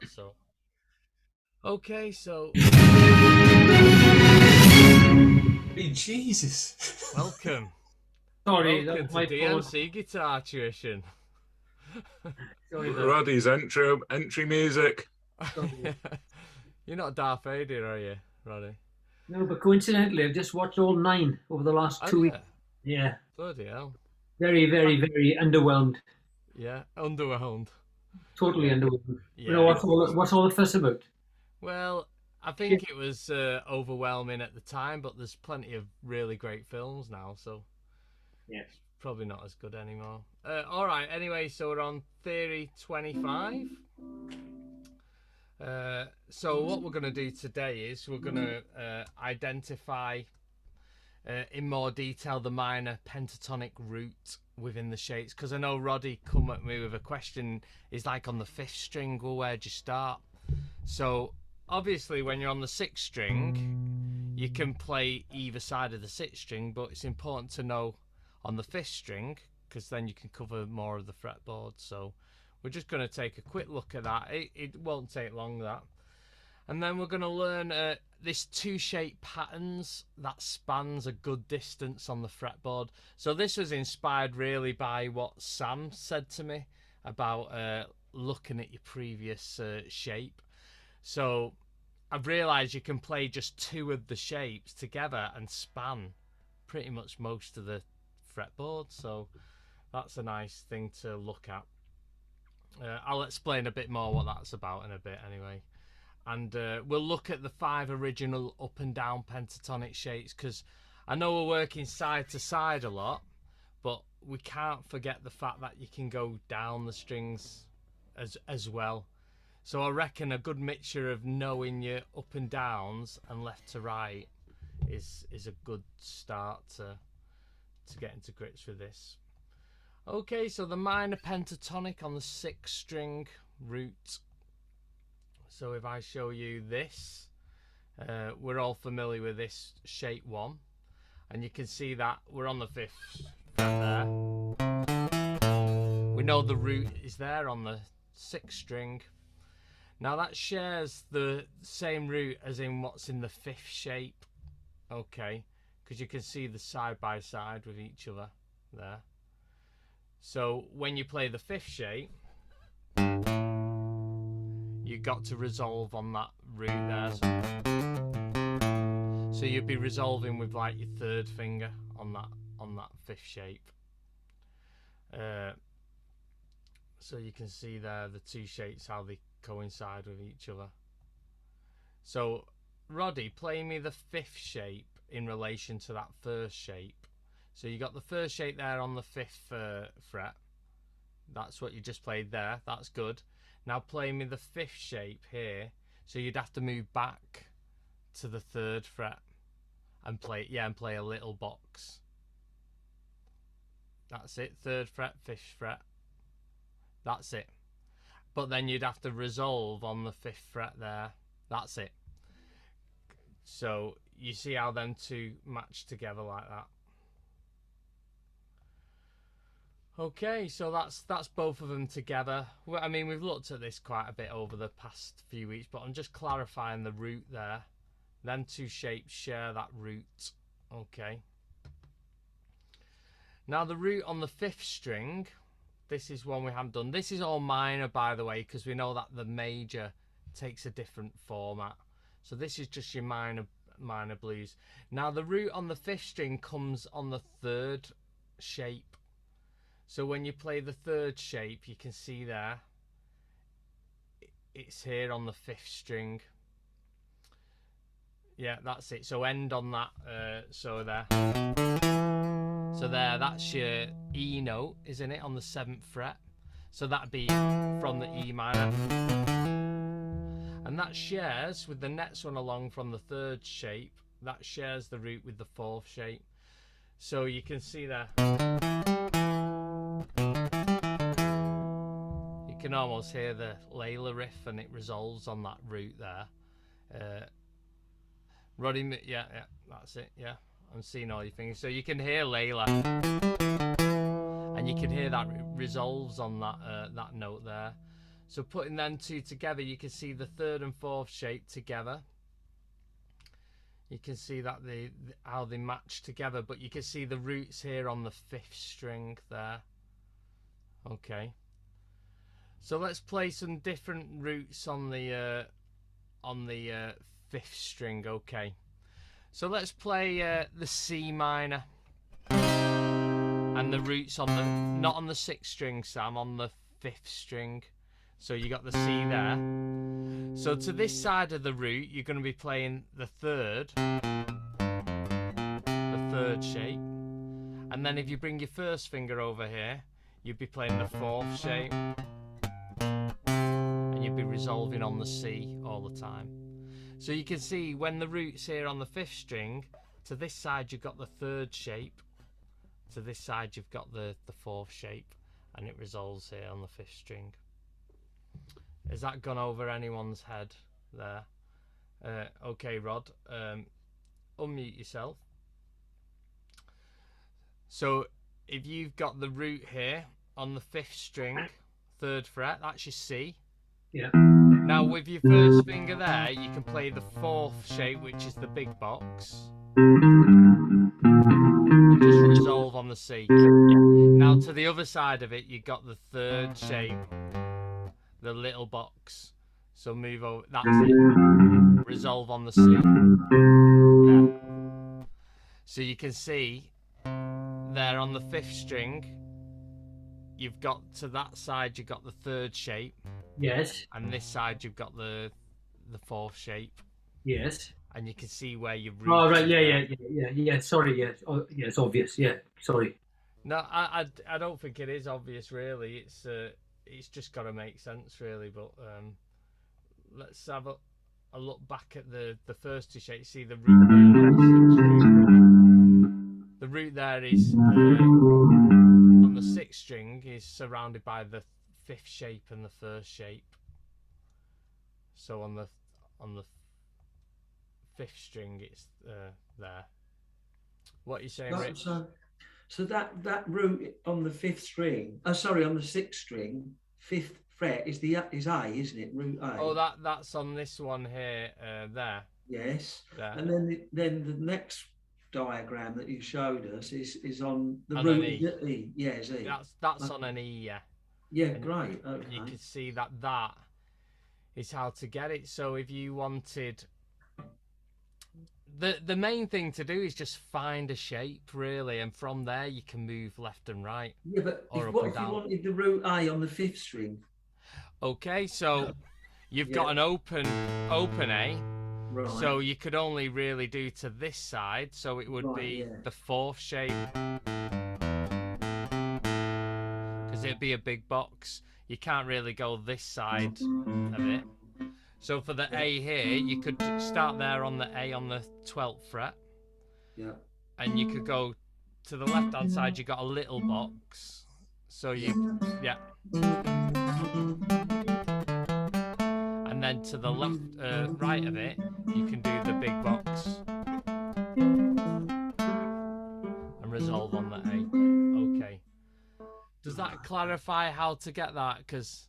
that. So okay, so Hey, Jesus. welcome, Sorry, that welcome was to my fault. DMC Guitar Tuition. Sorry about Roddy's entry music. Sorry. You're not Darth Vader, are you, Roddy? No, but coincidentally, I've just watched all 9 over the last Have 2 weeks. you? Yeah, Bloody hell. very, very, very underwhelmed. Yeah, underwhelmed. Totally Yeah, underwhelmed. You know, yeah. what's all the fuss about? Well, I Shit. think it was overwhelming at the time, but there's plenty of really great films now, so Yeah. it's probably not as good anymore. All right, anyway, so we're on Theory 25. So what we're going to do today is we're going to identify in more detail the minor pentatonic root within the shapes, because I know Roddy come at me with a question, is like on the 5th string, well, where'd you start? So obviously when you're on the 6th string you can play either side of the 6th string, but it's important to know on the 5th string, because then you can cover more of the fretboard. So we're just going to take a quick look at that. It won't take long, that. And then we're going to learn this 2-shape patterns that spans a good distance on the fretboard. So this was inspired really by what Sam said to me about looking at your previous shape. So I've realised you can play just 2 of the shapes together and span pretty much most of the fretboard. So that's a nice thing to look at. I'll explain a bit more what that's about in a bit anyway. And we'll look at the 5 original up and down pentatonic shapes, because I know we're working side to side a lot, but we can't forget the fact that you can go down the strings as well. So I reckon a good mixture of knowing your up and downs and left to right is a good start to get into grips with this. Okay, so the minor pentatonic on the 6th string root. So if I show you this, we're all familiar with this shape 1, and you can see that we're on the 5th fret there. We know the root is there on the 6th string. Now that shares the same root as in what's in the 5th shape, okay, because you can see the side by side with each other there. So when you play the 5th shape, you got to resolve on that root there. So you'd be resolving with like your 3rd finger on that 5th shape. So you can see there the 2 shapes, how they coincide with each other. So Roddy, play me the 5th shape in relation to that 1st shape. So you got the 1st shape there on the 5th fret. That's what you just played there. That's good. Now play me the 5th shape here. So you'd have to move back to the 3rd fret and play a little box. That's it. 3rd fret, 5th fret. That's it. But then you'd have to resolve on the 5th fret there. That's it. So you see how them 2 match together like that. Okay, so that's both of them together. Well, I mean, we've looked at this quite a bit over the past few weeks, but I'm just clarifying the root there. Them 2 shapes share that root. Okay. Now the root on the 5th string, this is one we haven't done. This is all minor, by the way, because we know that the major takes a different format. So this is just your minor blues. Now the root on the 5th string comes on the 3rd shape. So when you play the 3rd shape, you can see there, it's here on the 5th string. Yeah, that's it. So end on that. So there, that's your E note, isn't it, on the 7th fret? So that'd be from the E minor. And that shares with the next one along from the 3rd shape. That shares the root with the 4th shape. So you can see there, you can almost hear the Layla riff, and it resolves on that root there. Roddy, yeah, that's it, yeah. I'm seeing all your fingers. So you can hear Layla, and you can hear that resolves on that that note there. So putting them two together, you can see the third and fourth shape together. You can see that how they match together, but you can see the roots here on the fifth string there. Okay. So let's play some different roots on the fifth string. Okay. So let's play the C minor and the roots on the not on the sixth string, Sam, on the fifth string. So you got the C there. So to this side of the root, you're going to be playing the third shape, and then if you bring your first finger over here, you'd be playing the fourth shape, and you'd be resolving on the C all the time. So you can see when the root's here on the fifth string, to this side you've got the third shape, to this side you've got the fourth shape, and it resolves here on the fifth string. Has that gone over anyone's head there? Okay, Rod, unmute yourself. So if you've got the root here on the fifth string, third fret, that's your C. Yeah. Now with your first finger there, you can play the fourth shape, which is the big box, and just resolve on the C. Now to the other side of it, you've got the third shape, the little box. So move over, that's it. Resolve on the C. There. So you can see there on the fifth string, you've got to that side, you've got the third shape. Yes. And this side, you've got the fourth shape. Yes. And you can see where you've. Oh right, yeah. Sorry, yeah. Oh, yeah, it's obvious. Yeah, sorry. No, I don't think it is obvious really. It's just got to make sense really. But let's have a look back at the first two shapes. See the root there. The root there is on the sixth string is surrounded by the fifth shape and the first shape. So on the fifth string, it's there. What are you saying, Rich? So that root on the fifth string, on the sixth string, fifth fret is A, isn't it? Root A. Oh, that's on this one here. There. Yes. There. And then the next diagram that you showed us is on the on root E. Yeah, it's E. That's on an E, yeah. Yeah, and, great. Okay. And you can see that is how to get it. So if you wanted, the main thing to do is just find a shape really, and from there you can move left and right. Yeah, but what if you wanted the root A on the fifth string? Okay, so you've got an open A. Right. So you could only really do to this side, so it would be the fourth shape, because it'd be a big box. You can't really go this side of it. So for the A here, you could start there on the A on the 12th fret. Yeah. And you could go to the left hand side, you got a little box. So you, yeah. And then to the left, right of it, you can do the big box and resolve on the A. Okay. Does that clarify how to get that? Because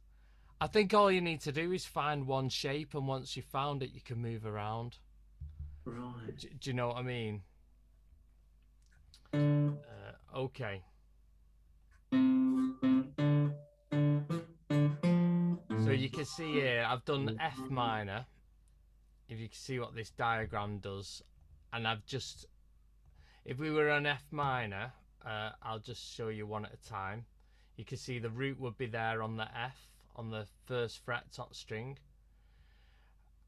I think all you need to do is find one shape, and once you've found it, you can move around. Right. Do you know what I mean? Okay. So you can see here, I've done F minor, if you can see what this diagram does, and I've just, if we were on F minor, I'll just show you one at a time. You can see the root would be there on the F, on the first fret top string,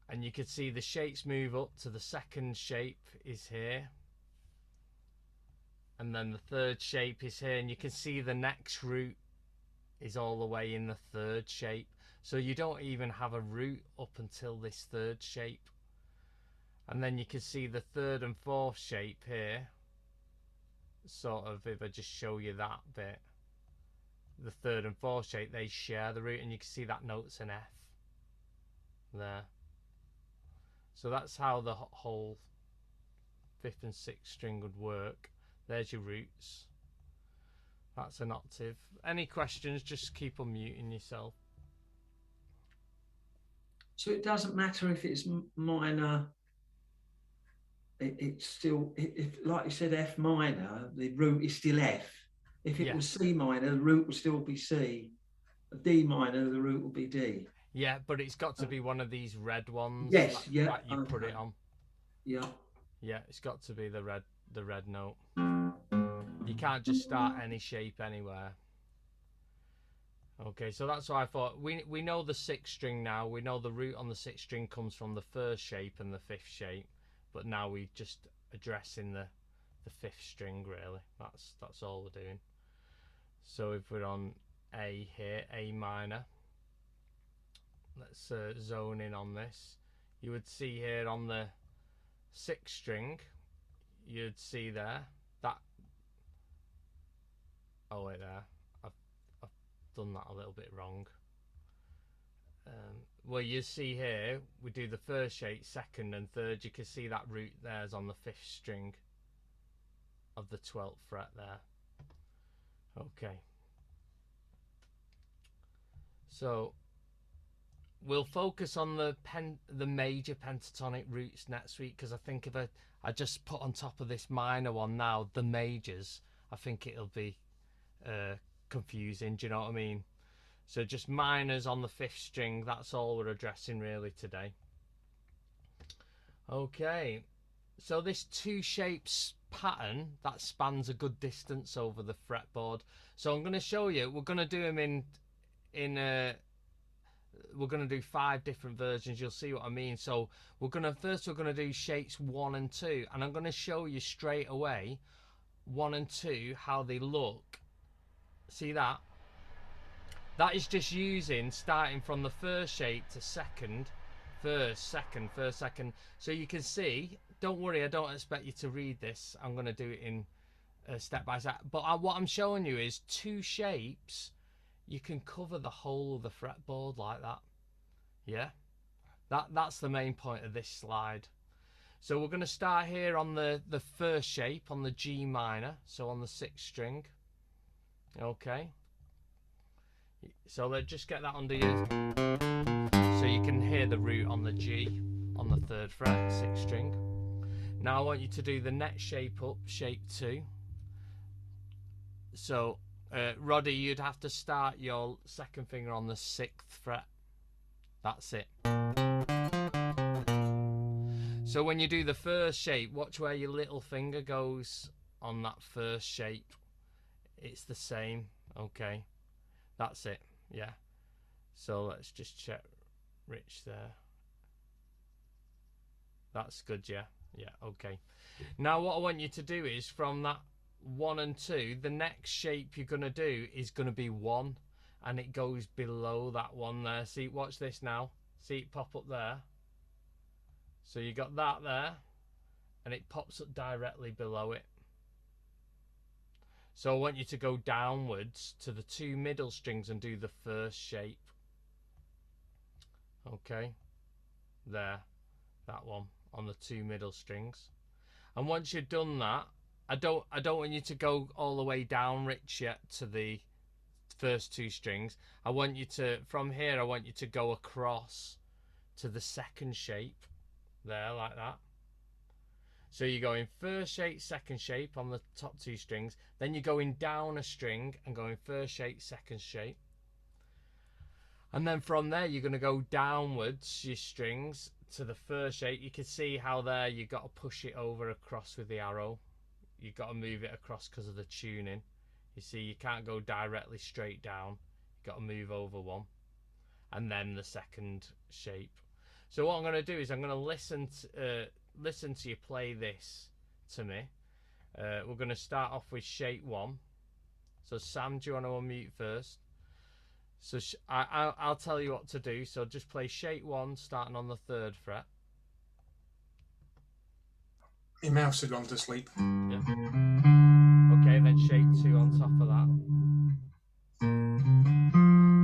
and you can see the shapes move up to the second shape is here, and then the third shape is here, and you can see the next root is all the way in the third shape. So you don't even have a root up until this third shape. And then you can see the third and fourth shape here. Sort of, if I just show you that bit. The third and fourth shape, they share the root, and you can see that note's an F. There. So that's how the whole fifth and sixth string would work. There's your roots. That's an octave. Any questions, just keep unmuting yourself. So it doesn't matter if it's minor. It's still, if like you said, F minor, the root is still F. If it Yeah. was C minor, the root would still be C. D minor, the root would be D. Yeah, but it's got to be one of these red ones Yes, that, yeah, that you put it okay. on. Yeah. Yeah, it's got to be the red note. You can't just start any shape anywhere. Okay, so that's why I thought we know the sixth string now. We know the root on the sixth string comes from the first shape and the fifth shape, but now we just addressing the fifth string really. That's all we're doing. So if we're on A here, A minor, let's zone in on this. You would see here on the sixth string, you'd see there that. Oh wait, there. I've done that a little bit wrong. Well, you see here, we do the first shape, second and third. You can see that root there's on the fifth string of the 12th fret there. Okay. So we'll focus on the major pentatonic roots next week, because I think if I just put on top of this minor one now the majors, I think it'll be confusing. Do you know what I mean? So just minors on the fifth string, that's all we're addressing really today. Okay, so this two shapes pattern, that spans a good distance over the fretboard. So I'm going to show you, we're going to do them we're going to do 5 different versions. You'll see what I mean. So we're going to do shapes 1 and 2, and I'm going to show you straight away 1 and 2 how they look. See that? That is just using, starting from the first shape to second, first, second, first, second. So you can see, don't worry, I don't expect you to read this. I'm going to do it in step by step. But what I'm showing you is 2 shapes. You can cover the whole of the fretboard like that. Yeah? That's the main point of this slide. So we're going to start here on the first shape, on the G minor, so on the 6th string. Okay? So let's just get that under you, so you can hear the root on the G on the 3rd fret, 6th string. Now I want you to do the next shape up, shape 2. So Roddy, you'd have to start your 2nd finger on the 6th fret. That's it. So when you do the first shape, watch where your little finger goes on that first shape. It's the same. Okay. That's it, yeah. So let's just check Rich there. That's good, yeah. Yeah, okay. Now what I want you to do is from that 1 and 2, the next shape you're going to do is going to be 1, and it goes below that one there. See, watch this now. See it pop up there? So you got that there, and it pops up directly below it. So I want you to go downwards to the 2 middle strings and do the first shape. Okay, there, that one on the 2 middle strings. And once you've done that, I don't want you to go all the way down, Rich, yet to the first 2 strings. I want you to, from here, I want you to go across to the 2nd shape, there, like that. So you're going first shape, 2nd shape on the top 2 strings. Then you're going down a string and going first shape, 2nd shape. And then from there, you're going to go downwards your strings to the first shape. You can see how there you've got to push it over across with the arrow. You've got to move it across because of the tuning. You see, you can't go directly straight down. You've got to move over one. And then the 2nd shape. So what I'm going to do is I'm going to listen to you play this to me. We're going to start off with shape 1. So Sam, do you want to unmute first? So I'll tell you what to do. So just play shape 1 starting on the 3rd fret. My mouse had gone to sleep. Yeah. Okay, then shape 2 on top of that.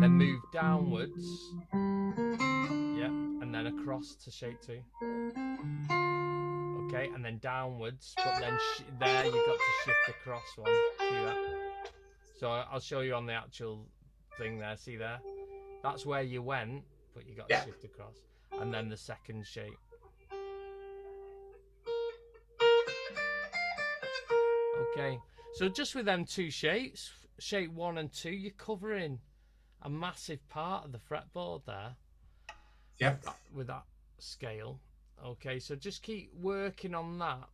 Then move downwards. Yeah, and then across to shape 2. Okay, and then downwards, but then there you've got to shift across one. See that? So I'll show you on the actual thing there. See there? That's where you went, but you got to shift across. and then the second shape. Okay, so just with them two shapes, shape 1 and 2, you're covering a massive part of the fretboard there. Yep. With that scale. Okay, so just keep working on that,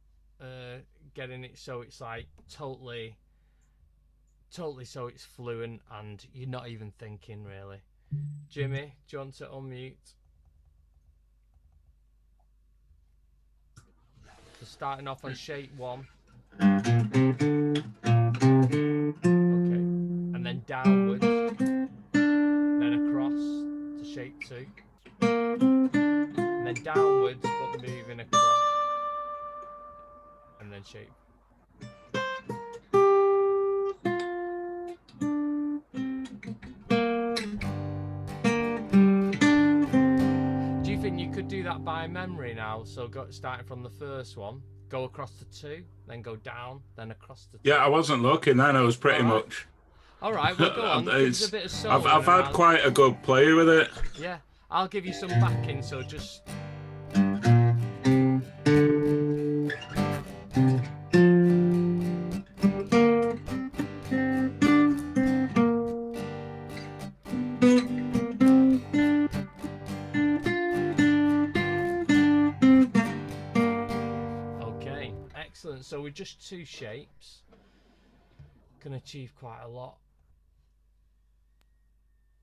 getting it so it's like totally so it's fluent and you're not even thinking really. Jimmy, do you want to unmute? So starting off on shape 1. Okay, and then downwards, then across to shape 2. And then downwards, but moving across. And then shape. Do you think you could do that by memory now? So starting from the first one, go across to 2, then go down, then across to 2. Yeah, I wasn't looking then. I was pretty much. All right, well, go on. Give us a bit of soul. I've had quite a good play with it. Yeah, I'll give you some backing, so just... Okay, excellent. So with just 2 shapes, can achieve quite a lot.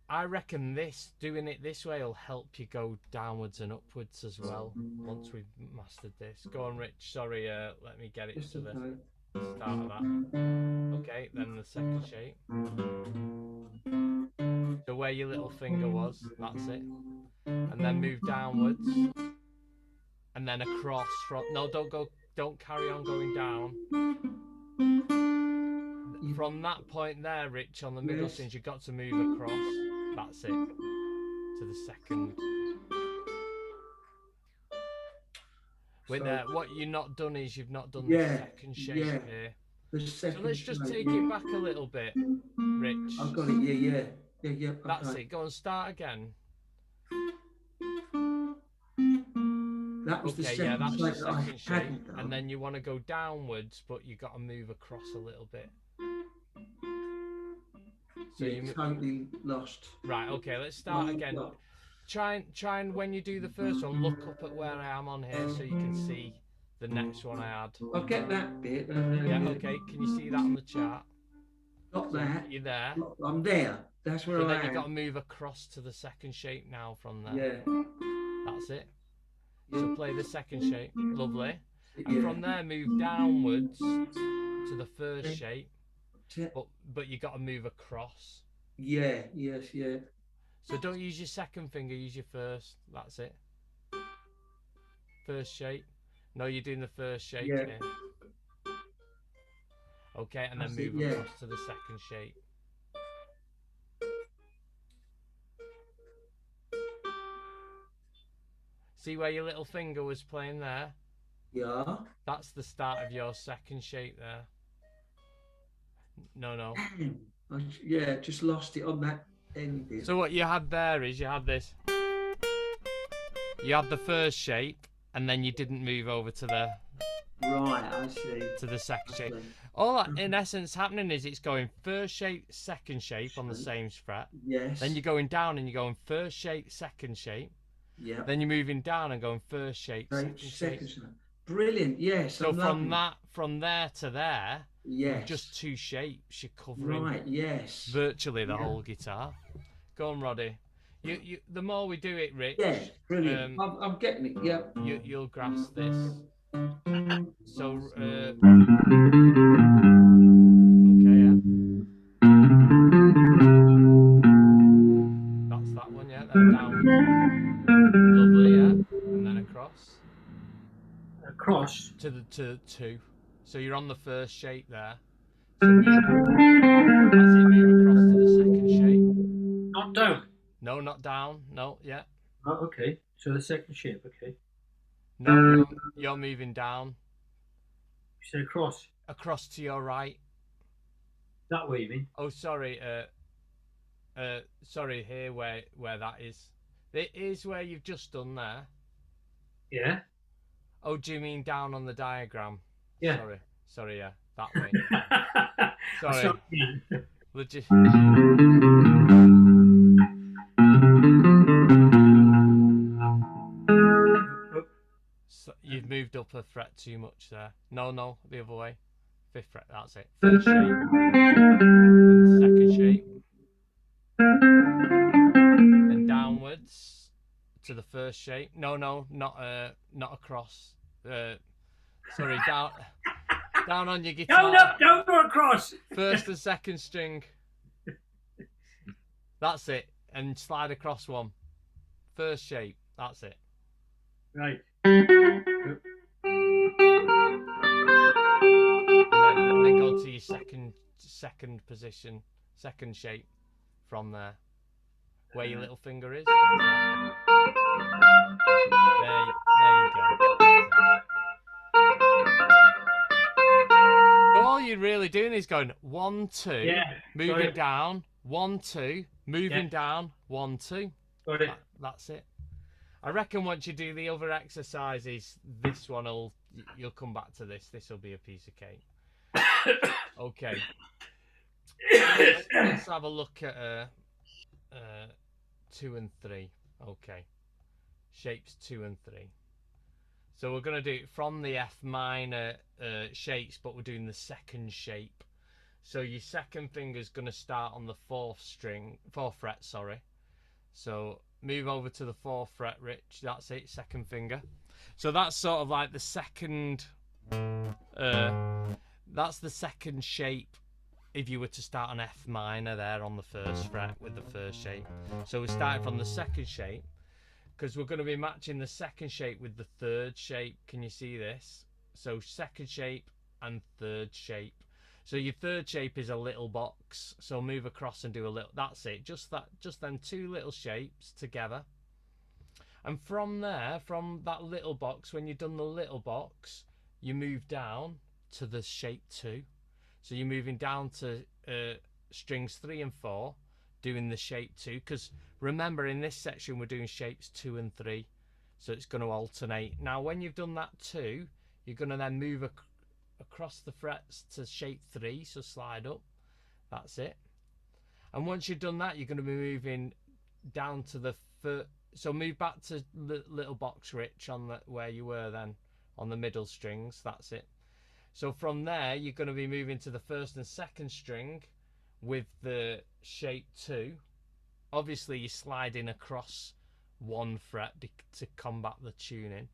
I reckon doing it this way will help you go downwards and upwards as well once we've mastered this. Go on, Rich. Sorry, let me get it to the start of that. Okay, then the second shape. So where your little finger was, that's it. And then move downwards. And then across from... No, don't carry on going down. From that point there, Rich, on the middle strings, you've got to move across. That's it. To the second. Wait, what you've not done is you've not done the second shape here. So let's just take it back a little bit, Rich. I've got it, yeah. That's it. Go and start again. That was the second that's the shape that I second shape. hadn't done. And then you want to go downwards, but you've got to move across a little bit. So you totally lost. Right, okay, let's start again. Try and when you do the first one, look up at where I am on here so you can see the next one I had. I'll get that bit. Yeah, okay, can you see that on the chart? Got that. You're there. I'm there. That's where so I then am. you've got to move across to the second shape now from there. Yeah. That's it. So play the second shape. Lovely. And from there, move downwards to the first shape. But you got to move across. Yeah. So don't use your second finger, use your first. That's it. First shape. No, you're doing the first shape here. Okay, and then move across to the second shape. See where your little finger was playing there? Yeah. That's the start of your second shape there. No. Just lost it on that end bit. So what you had there is you had this. You had the first shape, and then you didn't move over to the... Right, I see. To the second shape. All that, in essence, happening is it's going first shape, second shape on the same fret. Yes. Then you're going down and you're going first shape, second shape. Yeah. Then you're moving down and going first shape, second shape. Brilliant, yes. So from there to there, yes, with just 2 shapes, you're covering virtually the whole guitar. Go on, Roddy. You the more we do it, Rich. Yeah, brilliant. I'm getting it. Yeah. You'll grasp this. So okay, yeah. That's that one, yeah. Then downwards. Lovely, yeah. And then across. Across to the 2. So you're on the first shape there. So move across to the second shape. Not down. No, not down. No, yeah. Oh, okay. So the second shape, okay. No, you're moving down. You said across. Across to your right. That way, you mean? Oh, sorry. Sorry, here where that is. It is where you've just done there. Yeah. Oh, do you mean down on the diagram? Yeah. Sorry, yeah, that way. I Sorry. saw it again. Legit. So you've moved up a fret too much there. No, the other way. 5th fret, that's it. First shape. And second shape. And downwards to the first shape. No, not across. Sorry, down on your guitar. No, don't go across. First and second string. That's it. And slide across one. First shape. That's it. Right. And then go to your second position, second shape from there. Where your little finger is. There you go. All you're really doing is going 1, 2, Yeah, moving down, 1, 2, moving Yeah. down, 1, 2. Got it. That's it. I reckon once you do the other exercises, this one you'll come back to this. This will be a piece of cake. Okay. Let's have a look at 2 and 3. Okay. Shapes 2 and 3. So we're going to do it from the F minor shapes, but we're doing the second shape. So your second finger is going to start on the 4th fret, sorry. So move over to the 4th fret, Rich. That's it, second finger. So that's sort of like the second. That's the second shape. If you were to start on F minor there on the 1st fret with the first shape. So we're starting from the second shape because we're going to be matching the second shape with the 3rd shape. Can you see this? So second shape and 3rd shape. So your 3rd shape is a little box. So move across and do a little. That's it. Just then 2 little shapes together. And from there, from that little box, when you've done the little box, you move down to the shape 2. So you're moving down to strings 3 and 4, doing the shape 2. Because remember, in this section, we're doing shapes 2 and 3. So it's going to alternate. Now, when you've done that 2, you're going to then move across the frets to shape 3. So slide up. That's it. And once you've done that, you're going to be moving down to the so move back to the little box, Rich, on where you were then, on the middle strings. That's it. So from there, you're going to be moving to the 1st and 2nd string with the shape 2. Obviously, you're sliding across 1 fret to combat the tuning.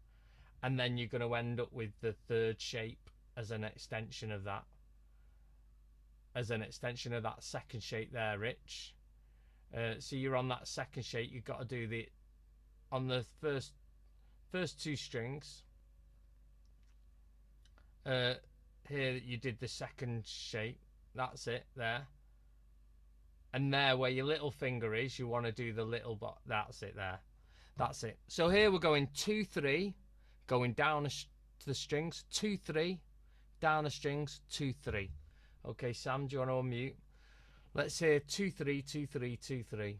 And then you're going to end up with the 3rd shape as an extension of that. As an extension of that second shape there, Rich. So you're on that second shape. You've got to do on the first 2 strings. Here you did the second shape. That's it there. And there where your little finger is, you want to do the little that's it there. That's it. So here we're going 2, 3, going down to the strings, 2, 3, down the strings, 2, 3. Okay, Sam, do you want to unmute? Let's hear 2, 3, 2, 3, 2, 3.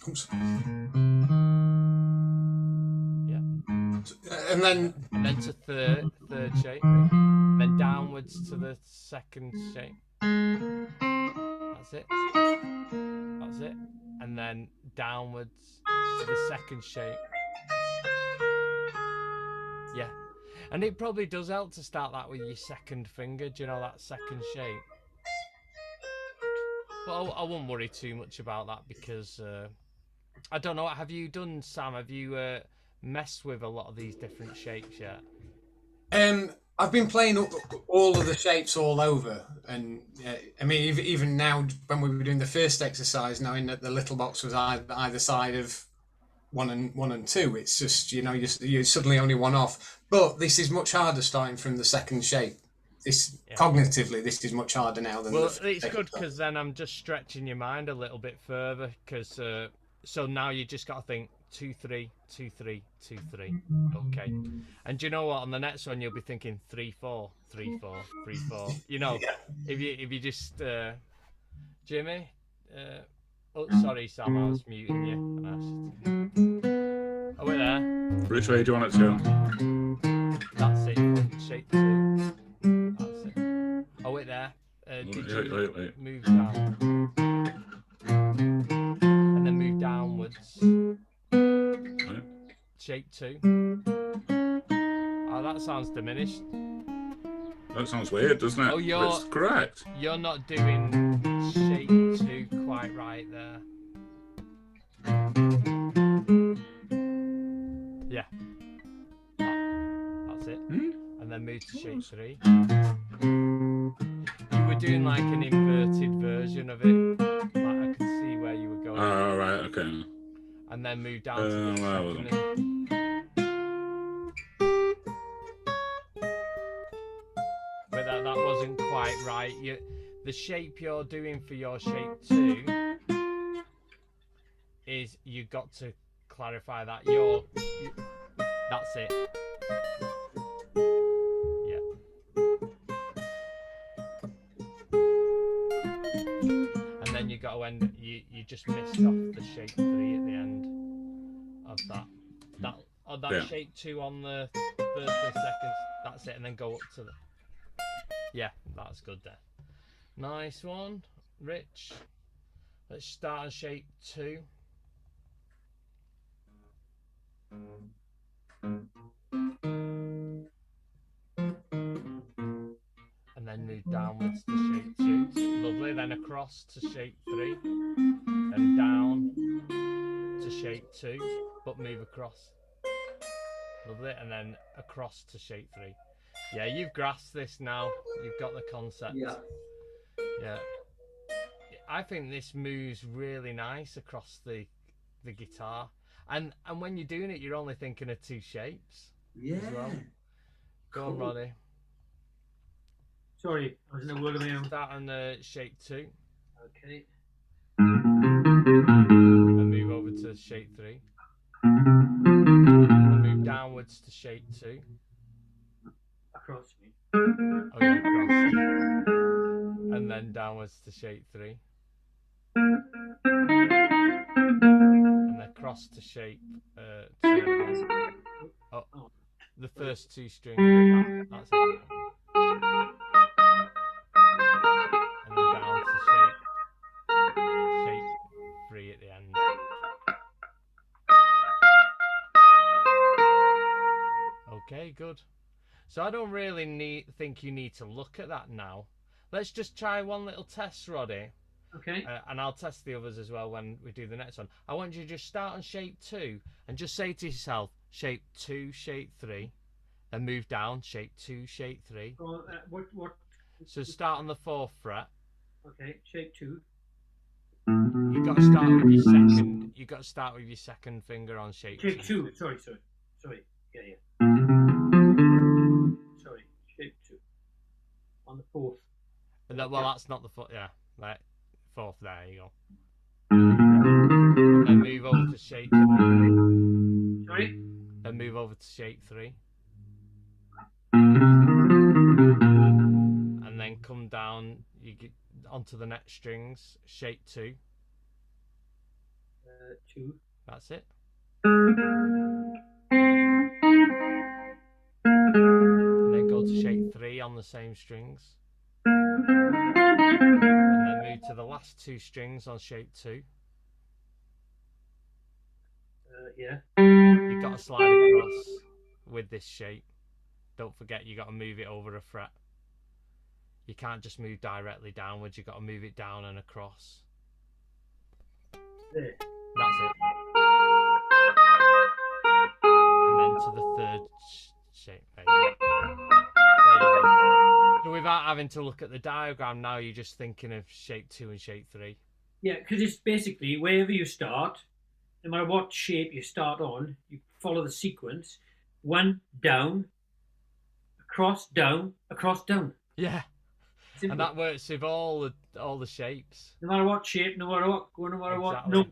Oops. Yeah. And then to third shape. Then downwards to the second shape. That's it. That's it. And then downwards to the second shape. Yeah. And it probably does help to start that with your second finger. Do you know that second shape? But I won't worry too much about that because I don't know. Have you done, Sam? Have you messed with a lot of these different shapes yet? I've been playing all of the shapes all over, and I mean, even now when we were doing the first exercise, knowing that the little box was either side of 1 and 2, it's just you're suddenly only one off. But this is much harder starting from the second shape. Cognitively, this is much harder now than. Well, it's good because then I'm just stretching your mind a little bit further. Because so now you just got to think 2, 3, 2, 3, 2, 3. Okay. And do you know what? On the next one, you'll be thinking 3, 4, 3, 4, 3, 4. You know, if you just Jimmy, Oh, sorry, Sam, I was muting you. Oh, wait there. Which way do you want it to? That's it. From shape 2. That's it. Oh, wait there. Did you Wait. move down? And then move downwards. Right. Shape 2. Oh, that sounds diminished. That sounds weird, doesn't it? Oh, But it's correct. You're not doing shape 2 quite right there. Yeah. That's it. And then move to shape 3. You were doing like an inverted version of it. Like I can see where you were going. Oh, right, okay. And then move down to the well, second. But that wasn't quite right. The shape you're doing for your shape 2 is you got to clarify that that's it. Yeah. And then you got to end. You just missed off the shape 3 at the end of that. That shape 2 on the first and second. That's it, and then go up to the. Yeah, that's good there. Nice one, Rich. Let's start on shape 2. And then move downwards to shape 2. Lovely. Then across to shape 3. Then down to shape 2, but move across. Lovely. And then across to shape 3. Yeah, you've grasped this now. You've got the concept. Yeah. Yeah. I think this moves really nice across the guitar. And when you're doing it, you're only thinking of 2 shapes. Yeah. As well. Go on, Roddy. Sorry, I was in a word of my own. Start on shape 2. Okay. And move over to shape 3. And move downwards to shape 2. Across me. Oh yeah, across. And then downwards to shape 3. And then across to shape 2. Oh, the first 2 strings. That's it. And then down to shape 3 at the end. Okay, good. So I don't really think you need to look at that now. Let's just try one little test, Roddy. Okay. And I'll test the others as well when we do the next one. I want you to just start on shape 2 and just say to yourself, shape 2, shape 3. Then move down, shape 2, shape 3. What? So start on the 4th fret. Okay, shape 2. You got to start with your second. You got to start with your second finger on shape 2. Shape 2. Sorry. Yeah. Sorry, shape 2. On the 4th. And well, that's not the foot. Yeah, right. 4th. There you go. Then move over to shape 3. Sorry. Then move over to shape 3. And then come down. You get onto the next strings. Shape 2. 2. That's it. And then go to shape 3 on the same strings. And then move to the last 2 strings on shape 2. Yeah. You've got to slide across with this shape. Don't forget, you got to move it over a fret. You can't just move directly downwards. You've got to move it down and across. There. That's it. And then to the 3rd shape. There you go. So without having to look at the diagram now, you're just thinking of shape 2 and shape 3. Yeah, because it's basically wherever you start, no matter what shape you start on, you follow the sequence. 1 down, across down, across down. Yeah. Simple. And that works with all the shapes. No matter what shape, no matter what, no matter what. No.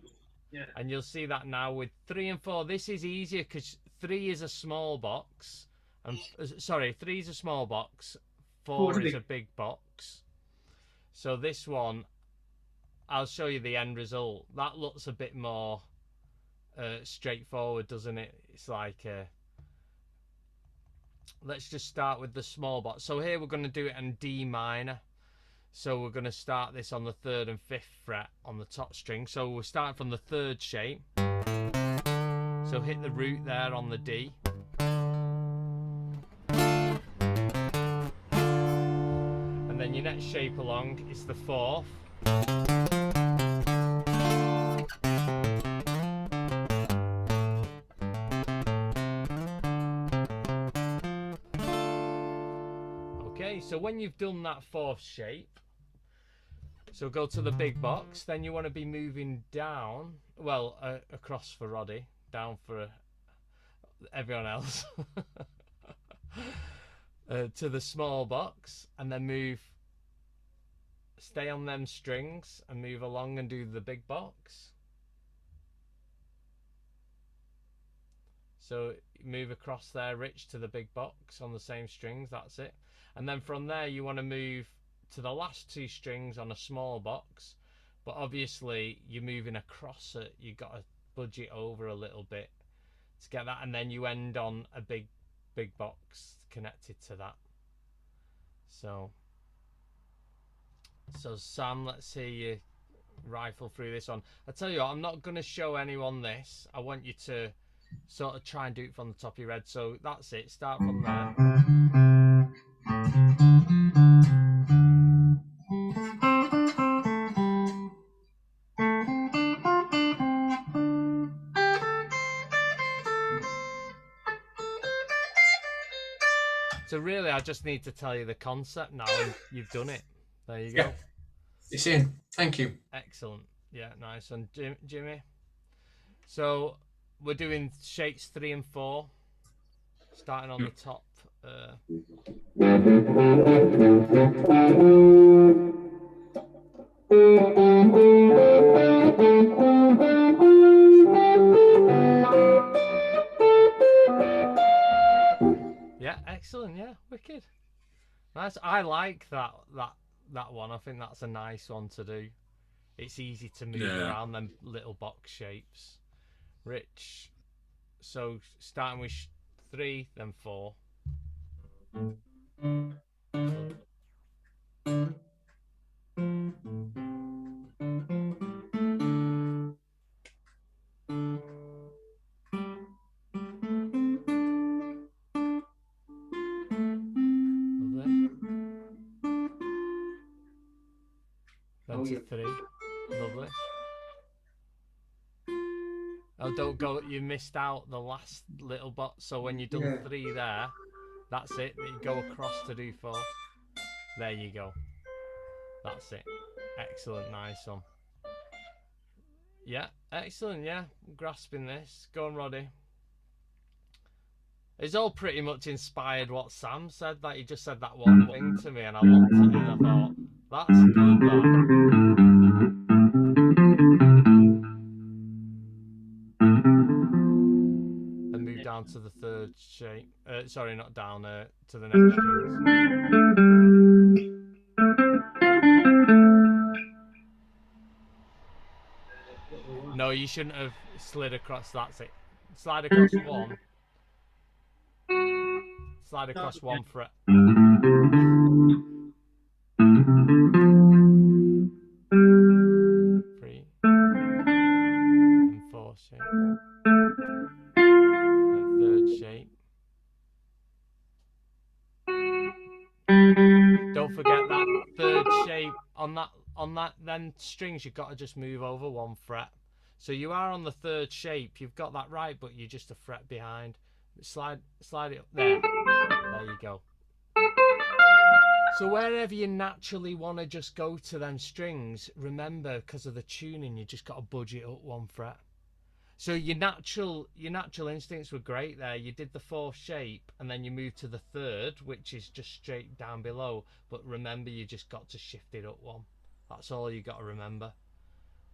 Yeah. And you'll see that now with 3 and 4. This is easier because 3 is a small box. And 3 is a small box. 4 is a big box. So this one, I'll show you the end result. That looks a bit more straightforward, doesn't it? It's like let's just start with the small box. So here we're going to do it in D minor. So we're going to start this on the 3rd and 5th fret on the top string. So we're starting from the 3rd shape. So hit the root there on the D. And then your next shape along is the 4th. Okay, so when you've done that 4th shape, so go to the big box, then you want to be moving down, well, across for Roddy, down for everyone else, to the small box, and then stay on them strings and move along and do the big box. So move across there, Rich, to the big box on the same strings, that's it. And then from there you want to move to the last 2 strings on a small box, but obviously you're moving across it, you've got to budge it over a little bit to get that, and then you end on a big box connected to that. So Sam, let's hear you rifle through this one. I tell you what, I'm not going to show anyone this. I want you to sort of try and do it from the top of your head. So that's it, start from there. So really, I just need to tell you the concept now, and you've done it. There you go. Yeah. It's in. Thank you. Excellent. Yeah, nice. And Jimmy? So we're doing shapes 3 and 4, starting on the top. Yeah, excellent. Yeah, wicked. Nice. I like that one. I think that's a nice one to do. It's easy to move around them little box shapes. Rich. So starting with 3, then 4. Then to 3. Lovely. Oh, don't go. You missed out the last little box. So when you've done 3 there, that's it. You go across to do 4. There you go. That's it. Excellent. Nice one. Yeah. Excellent. Yeah. Grasping this. Go on, Roddy. It's all pretty much inspired what Sam said. That he just said that one thing to me, and I looked at it and I thought, that's good. That. And move down to the 3rd shape. Sorry, not down. To the next strings. No, you shouldn't have slid across. That's it. Slide across 1. Slide across 1 fret. 3 and 4 shape. And 3rd shape. Don't forget that 3rd shape on that then strings. You've got to just move over 1 fret. So you are on the 3rd shape. You've got that right, but you're just a fret behind. Slide it up there. There you go. So wherever you naturally want to just go to them strings, remember, because of the tuning, you just got to budge it up 1 fret. So your natural instincts were great there. You did the 4th shape, and then you moved to the 3rd, which is just straight down below. But remember, you just got to shift it up 1. That's all you got to remember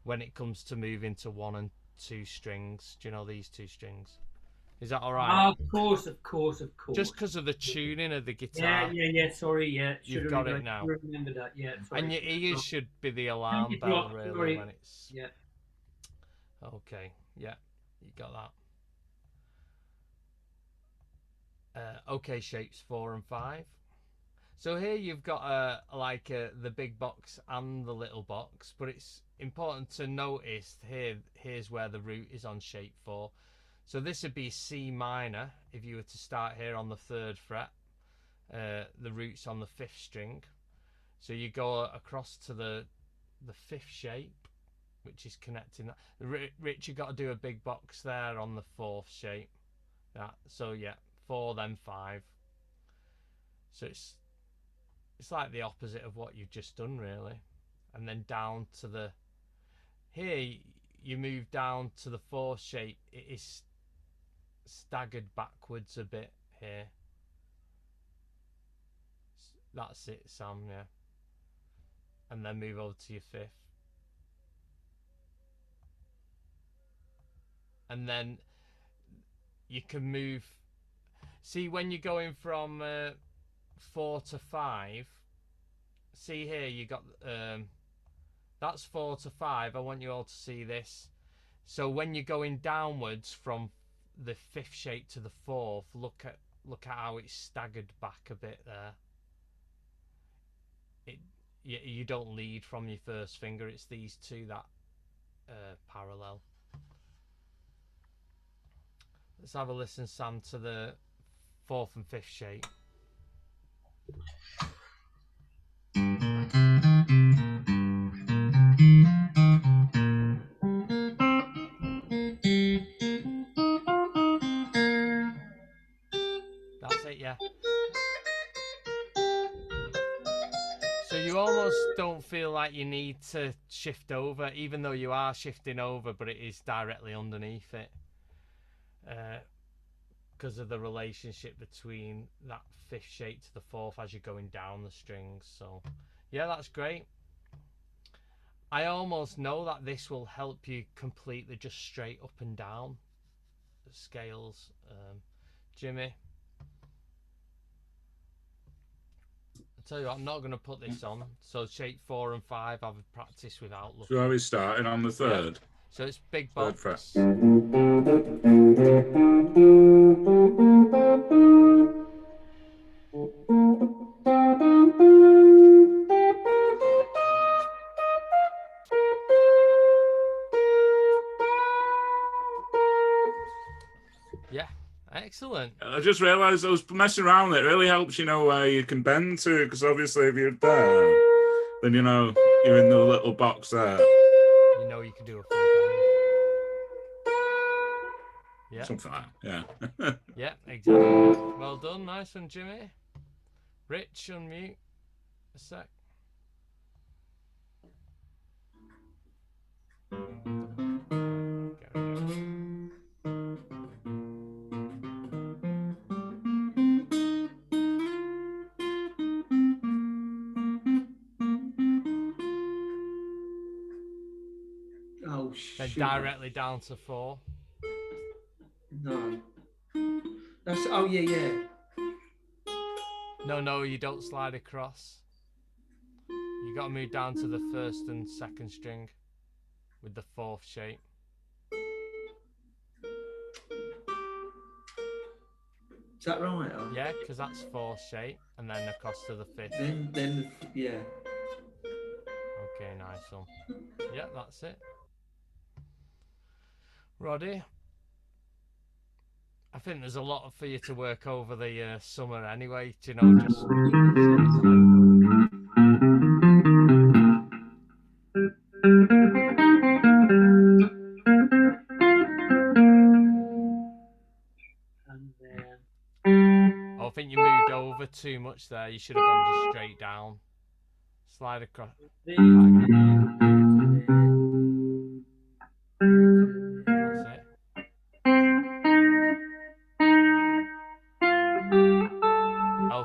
when it comes to moving to 1 and 2 strings. Do you know these 2 strings? Is that all right? Of course, of course, of course. Just because of the tuning of the Yeah, guitar. yeah. Sorry, yeah. You've got it now. Remember that. Yeah. Sorry. And your ears should be the alarm Thank you, bell, Rob. really, Sorry. when it's... Yeah. Okay, yeah, you got that. Okay, shapes 4 and 5. So here you've got the big box and the little box, but it's important to notice here's where the root is on shape 4. So this would be C minor if you were to start here on the 3rd fret. The root's on the 5th string. So you go across to the 5th shape, which is connecting that. Rich, you got to do a big box there on the 4th shape. So yeah, 4 then 5. So it's like the opposite of what you've just done, really. And then down to the... Here, you move down to the 4th shape. It is staggered backwards a bit here. That's it, Sam, yeah. And then move over to your 5th. And then you can move... See, when you're going from 4 to 5, see here, you got... that's 4 to 5. I want you all to see this. So when you're going downwards from the 5th shape to the 4th, look at how it's staggered back a bit there. You don't lead from your 1st finger. It's these two that parallel. Let's have a listen, Sam, to the 4th and 5th shape. That's it, yeah. So you almost don't feel like you need to shift over, even though you are shifting over, but it is directly underneath it. Because of the relationship between that 5th shape to the 4th as you're going down the strings. So yeah, that's great. I almost know that this will help you completely just straight up and down the scales. Jimmy, I'll tell you what, I'm not going to put this on. So shape 4 and 5 I've practiced without looking. So are we starting on the 3rd? Yeah. So it's big 3rd box. fret. Yeah, excellent. I just realised I was messing around with it. It really helps, where you can bend to, because obviously if you're there, then you're in the little box there. You know you can do a full bend. Yeah. Something like that, yeah. Yeah, exactly. Well done, nice one, Jimmy. Rich, unmute a sec. Oh, Then shoot. directly down to 4. No. That's, oh, yeah. No, you don't slide across. You got to move down to the 1st and 2nd string with the 4th shape. Is that right? Oh? Yeah, because that's 4th shape, and then across to the 5th. Then, yeah. Okay, nice one. Yeah, that's it. Roddy, I think there's a lot for you to work over the summer anyway, just... And then... Oh, I think you moved over too much there. You should have gone just straight down. Slide across. That's it. Oh,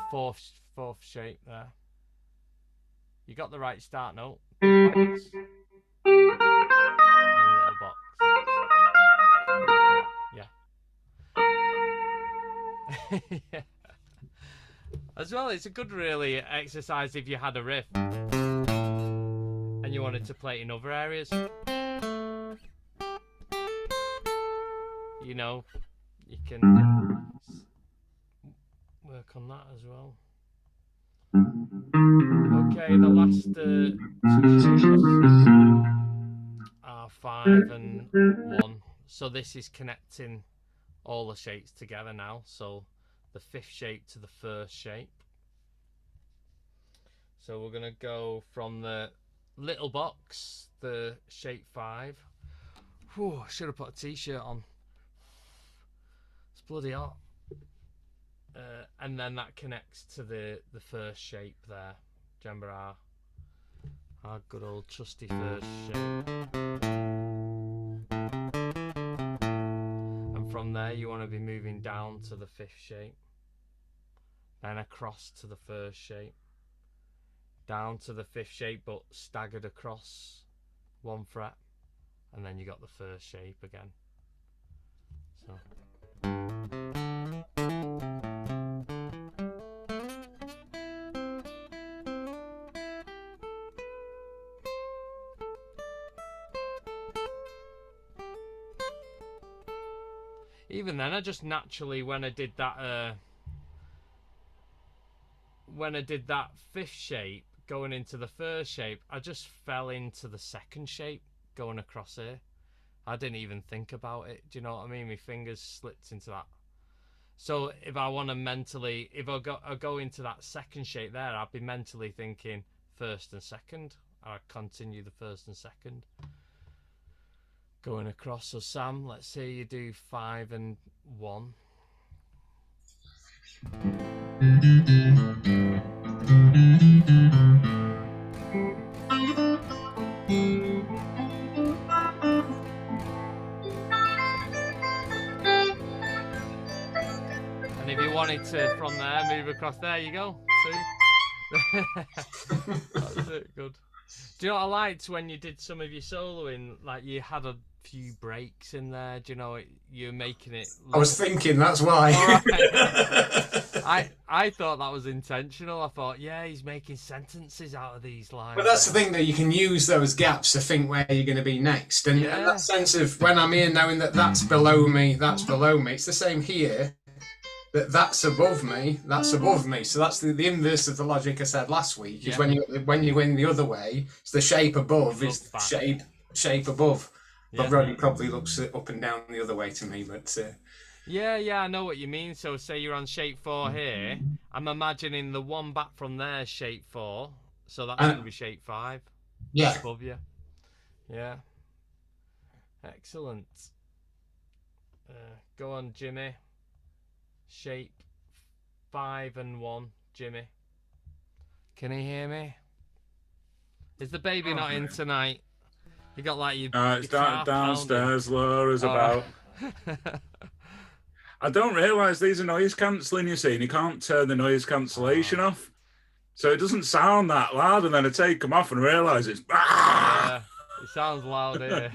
fourth shape there. You got the right start note. Big box. And little box. Yeah. Yeah. As well, it's a good really exercise if you had a riff and you wanted to play it in other areas. You know, you can work on that as well. Okay, the last two shapes are 5 and 1. So this is connecting all the shapes together now. So the 5th shape to the 1st shape. So we're going to go from the little box, the shape 5. Whew, I should have put a t-shirt on. It's bloody hot. And then that connects to the 1st shape there. Do you remember our good old trusty 1st shape? And from there you want to be moving down to the 5th shape. Then across to the 1st shape. Down to the 5th shape but staggered across 1 fret. And then you got the 1st shape again. So. Even then, I just naturally, when I did that 5th shape going into the 1st shape, I just fell into the 2nd shape going across here. I didn't even think about it. Do you know what I mean? My fingers slipped into that. So if I want to mentally, if I go into that 2nd shape there, I'd be mentally thinking 1st and 2nd. I'd continue the 1st and 2nd. Going across. So Sam, let's say you do 5 and 1. And if you wanted to from there move across, there you go. See? That's it, good. Do you know what I liked when you did some of your soloing? Like you had a few breaks in there. Do you know you're making it? I was thinking that's why. I thought that was intentional. I thought, yeah, he's making sentences out of these lines. But that's the thing, that you can use those gaps to think where you're going to be next, and that sense of when I'm here, knowing that that's below me, that's below me. It's the same here. That's above me, that's above me. So that's the inverse of the logic I said last week. Is when you win the other way, it's the shape above is the shape above. But Roddy probably looks up and down the other way to me. But yeah, I know what you mean. So say you're on shape 4 here. I'm imagining the one back from there, shape 4. So that's going to be shape 5. Yeah. Above you. Yeah. Excellent. Go on, Jimmy. Shape 5 and 1, Jimmy. Can he hear me? Is the baby not in tonight? You got like your. It's downstairs. Laura's about. Right. I don't realise these are noise cancelling, you see, and you can't turn the noise cancellation off. So it doesnn't sound that loud, and then I take them off and realise it's. Yeah, it sounds loud here.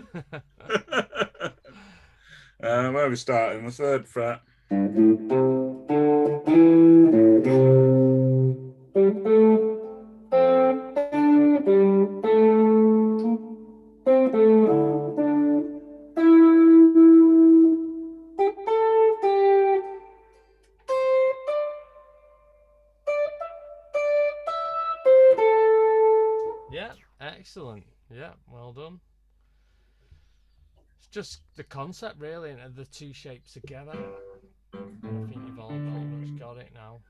Where are we starting? The 3rd fret. Yeah, excellent. Yeah, well done. It's just the concept, really, and the 2 shapes together. I think you've all pretty much got it now.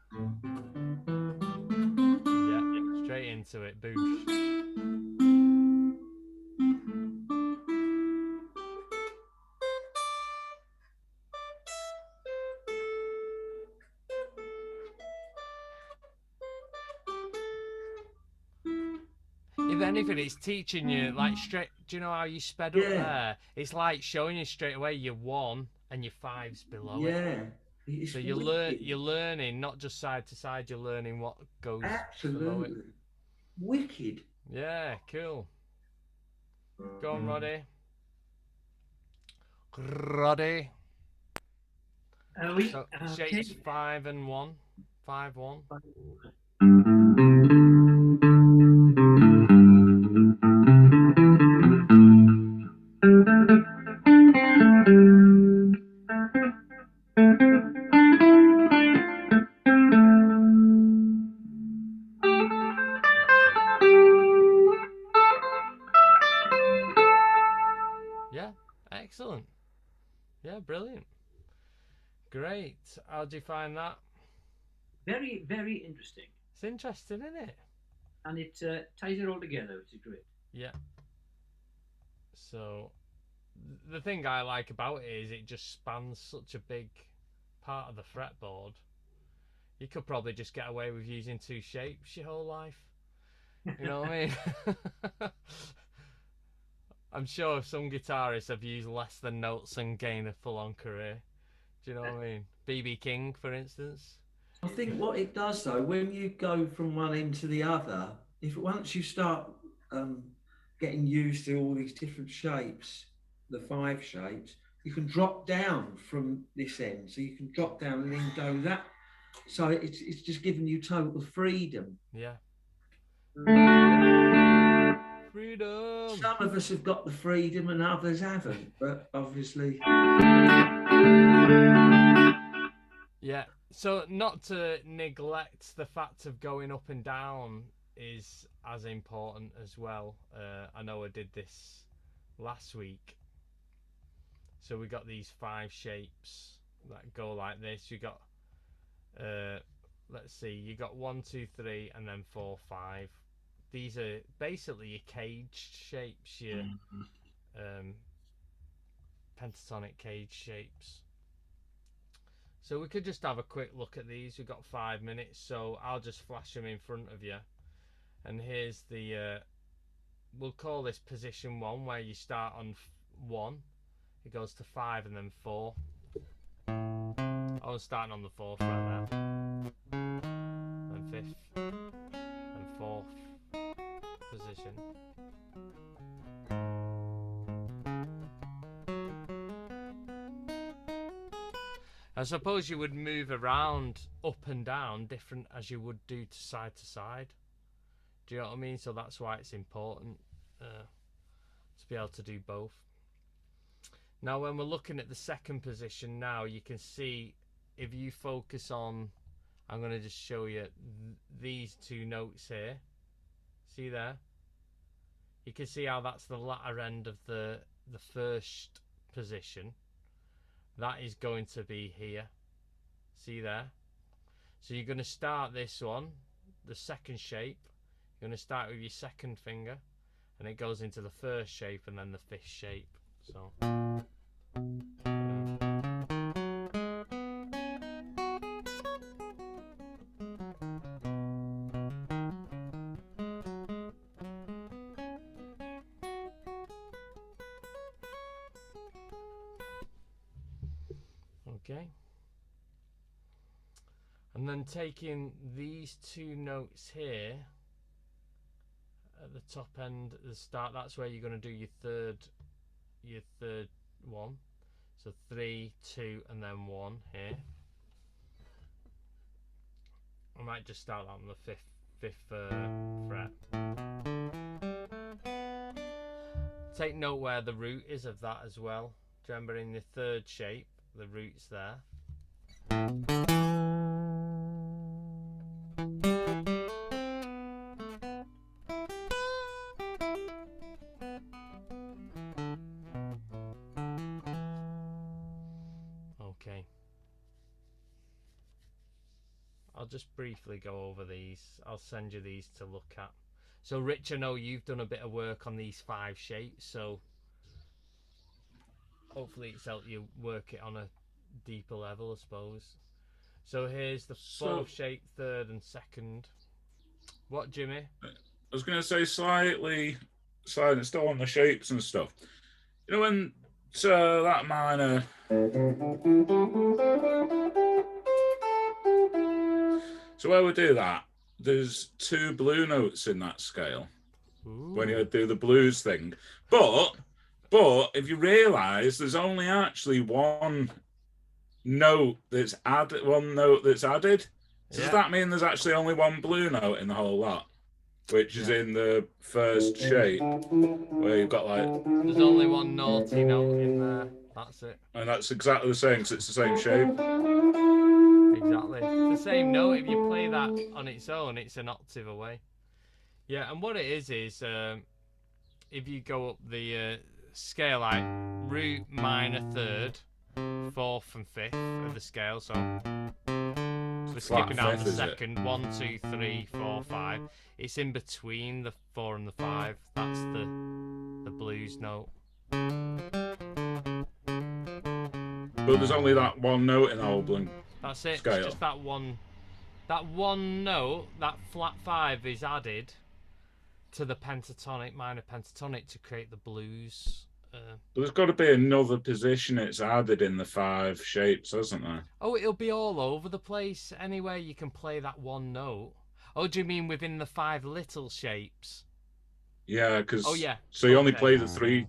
Yeah, straight into it. Boosh. If anything, it's teaching you like straight. Do you know how you sped up there? It's like showing you straight away your 1 and your 5's below it. So you're learning not just side to side. You're learning what goes below it. Wicked. Yeah, cool. Go on, Roddy. Roddy. Are we? So Okay. shapes 5 and 1. 5, 1. Yeah, excellent. Yeah, brilliant. Great. How do you find that? Very, very interesting. It's interesting, isn't it? And it ties it all together, which is great. Yeah. So, the thing I like about it is it just spans such a big part of the fretboard. You could probably just get away with using 2 shapes your whole life. You know what I mean? I'm sure some guitarists have used less than notes and gained a full-on career. Do you know what I mean? B.B. King, for instance. I think what it does though, when you go from one end to the other, if once you start getting used to all these different shapes, the 5 shapes, you can drop down from this end. So you can drop down and then go that. So it's just giving you total freedom. Yeah. Freedom. Some of us have got the freedom and others haven't, but obviously. Yeah. So not to neglect the fact of going up and down is as important as well. I know I did this last week. So we got these 5 shapes that go like this. You got, let's see, you got 1, 2, 3, and then 4, 5. These are basically your caged shapes, your pentatonic cage shapes. So we could just have a quick look at these. We've got 5 minutes, so I'll just flash them in front of you. And here's the, we'll call this position 1, where you start on 1. It goes to 5 and then 4. I was starting on the 4th fret there. Then 5th and 4th position. I suppose you would move around up and down different as you would do to side. Do you know what I mean? So that's why it's important to be able to do both. Now when we're looking at the second position now, you can see if you focus on, I'm going to just show you these 2 notes here. See there? You can see how that's the latter end of the first position. That is going to be here. See there? So you're going to start this one, the second shape. You're going to start with your second finger, and it goes into the first shape and then the 5th shape. So. Okay. And then taking these 2 notes here at the top end at the start, that's where you're going to do your third one. So 3, 2, and then 1 here. I might just start that on the 5th fret. Take note where the root is of that as well. Do you remember in the 3rd shape, the root's there. Okay. I'll just briefly go over these. I'll send you these to look at. So Rich, I know you've done a bit of work on these 5 shapes, so hopefully it's helped you work it on a deeper level, I suppose. So here's the 4th shape, 3rd and 2nd. What, Jimmy? I was going to say slightly still on the shapes and stuff. You know when that minor. So where we do that, there's 2 blue notes in that scale. Ooh. When you do the blues thing. But if you realise there's only actually one note that's added, does Yeah. that mean there's actually only one blue note in the whole lot, which is in the first shape, where you've got like, There's only one naughty note in there. That's it. and that's exactly the same because it's the same shape. Exactly. It's the same note. If you play that on its own, it's an octave away. Yeah, and what it is if you go up the scale, like root minor third, fourth and fifth of the scale, so we're skipping out the second. 1, 2, 3, 4, 5. It's in between the 4 and the 5. That's the blues note. But there's only that one note in the whole blue. That's it. Scale. It's just that one note. That flat 5 is added to the pentatonic, minor pentatonic, to create the blues. But there's got to be another position it's added in the 5 shapes, hasn't there? Oh, it'll be all over the place. Anywhere you can play that one note. Oh, do you mean within the 5 little shapes? Yeah, because. Oh yeah. So you only play the 3.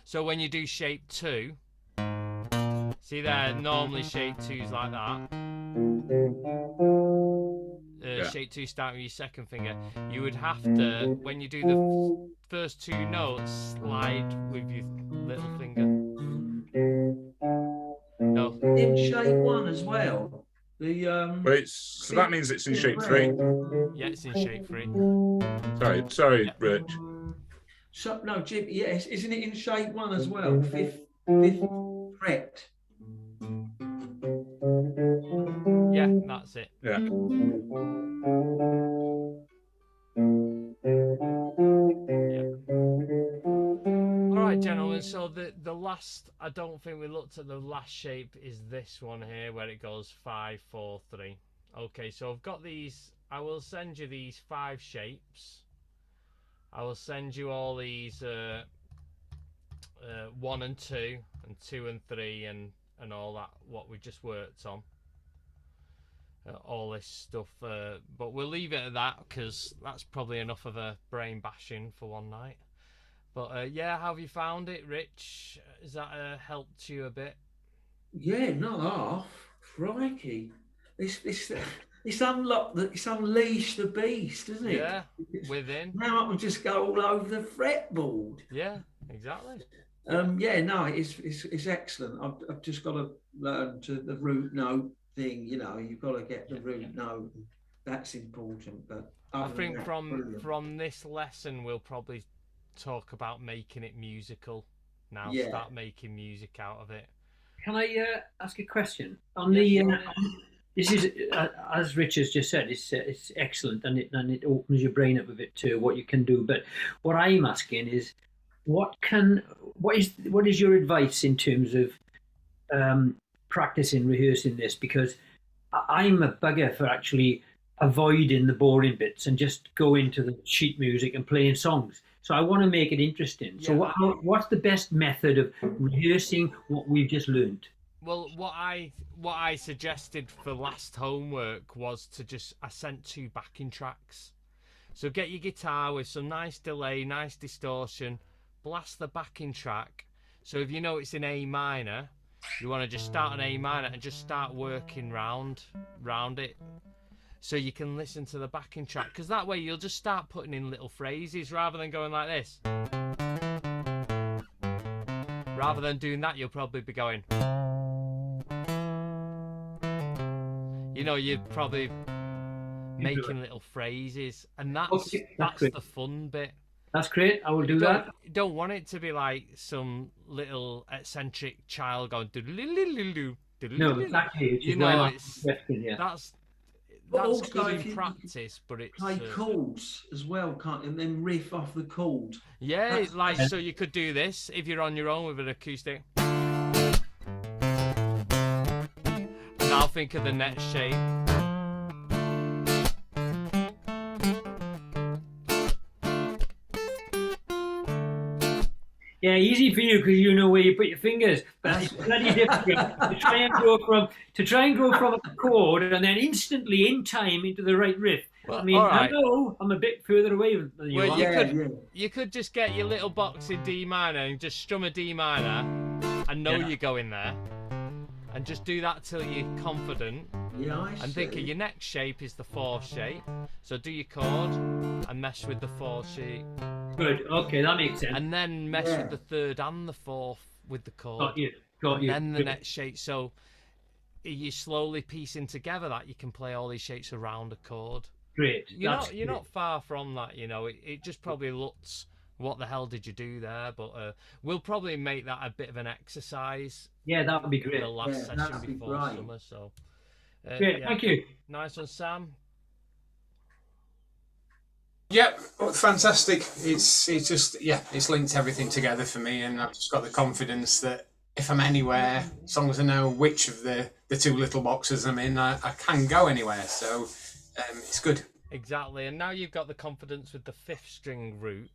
So when you do shape 2, see there, normally shape 2's like that. Shape 2 starting with your second finger. You would have to, when you do the first 2 notes, slide with your little finger. No. In shape 1 as well. So that means it's in shape 3. Yeah, it's in shape 3. Sorry, Yeah. Rich. So, no, Jim, yes, isn't it in shape 1 as well? Fifth fret. Yeah, that's it. Yeah. Alright, gentlemen, so the last, I don't think we looked at the last shape, is this one here, where it goes 5, 4, 3. Okay, so I've got these, I will send you these 5 shapes. I will send you all these 1 and 2, and 2 and 3, and all that, what we just worked on. All this stuff, but we'll leave it at that, because that's probably enough of a brain bashing for one night. But yeah, how have you found it, Rich? Has that helped you a bit? Yeah, not half. Crikey. It's unleashed the beast, isn't it? Yeah, within. Now I can just go all over the fretboard. Yeah, exactly. Yeah, no, it's excellent. I've just got to learn to the root note thing. You know, you've got to get the root note. That's important. But I think that, from this lesson, we'll probably talk about making it musical. Now, start making music out of it. Can I ask a question on this is as Rich has just said, it's excellent, and it opens your brain up a bit to what you can do. But what I'm asking is, what is your advice in terms of practicing, rehearsing this? Because I'm a bugger for actually avoiding the boring bits and just go into the sheet music and playing songs. So I want to make it interesting. Yeah. So what's the best method of rehearsing what we've just learned? Well, what I suggested for last homework was I sent 2 backing tracks. So get your guitar with some nice delay, nice distortion, blast the backing track. So if you know it's in A minor, you want to just start on A minor and just start working round it. So you can listen to the backing track, because that way you'll just start putting in little phrases rather than going like this. Rather than doing that, you'll probably be going. You know, you're probably making little phrases, and that's the fun bit. That's great. I will do that. You don't want it to be like some little eccentric child going. No, exactly. You know, that's also, good in practice, but it's play chords as well, can't you? And then riff off the chord. Yeah, so you could do this if you're on your own with an acoustic. Now think of the next shape. Yeah, easy for you because you know where you put your fingers. But it's bloody difficult to try and go from a chord and then instantly in time into the right riff. Well, I mean, all I right. know I'm a bit further away than you Well, are. you could just get your little box in D minor and just strum a D minor and know you're going there, and just do that till you're confident. Yeah, I And see. think of your next shape is the 4th shape. So do your chord and mesh with the 4th shape, Good. Okay, that makes sense. and then mesh with the 3rd and the 4th with the chord. Got you. Got and you. then the Good. next shape. So you're slowly piecing together that you can play all these shapes around a chord. Great. You're not far from that, you know. It just probably looks, what the hell did you do there? But we'll probably make that a bit of an exercise. Yeah, that would be great. The last session that'd be before great. summer. So Great. yeah. Thank you. Nice one, Sam. Yep, well, fantastic. It's just, yeah, it's linked everything together for me, and I've just got the confidence that if I'm anywhere, as long as I know which of the 2 little boxes I'm in, I can go anywhere. So it's good. Exactly. And now you've got the confidence with the 5th string root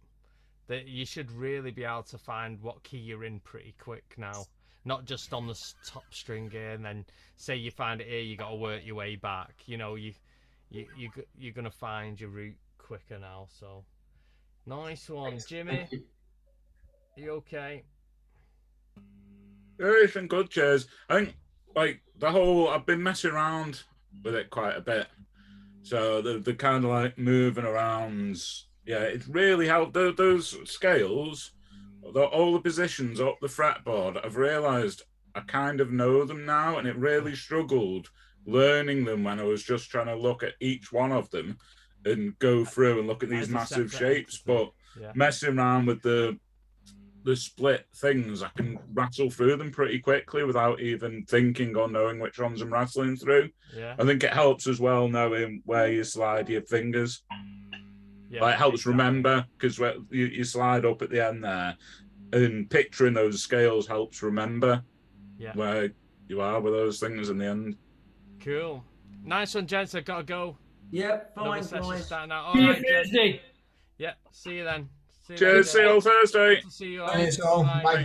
that you should really be able to find what key you're in pretty quick now. Not just on the top string here, and then say you find it here, you got to work your way back. You know, you're gonna find your route quicker now. So nice one, Jimmy. You okay? Everything good, cheers. I think like I've been messing around with it quite a bit. So the kind of like moving around, yeah, it's really helped. Those scales, all the positions up the fretboard, I've realised I kind of know them now, and it really struggled learning them when I was just trying to look at each one of them and go through and look at these As a massive separate shapes. entity. But Yeah. messing around with the split things, I can rattle through them pretty quickly without even thinking or knowing which ones I'm rattling through. Yeah. I think it helps as well knowing where you slide your fingers. Yeah. Like, it helps exactly. remember, because you slide up at the end there, and picturing those scales helps remember where you are with those things in the end. Cool. Nice one, gents. I've got to go. Yep, Another fine, session guys. starting out. See All you right, gents. Thursday. Yeah. See you then. See you Cheers, see you later. all Thursday. Good to see you all. Thanks all. Bye. Bye.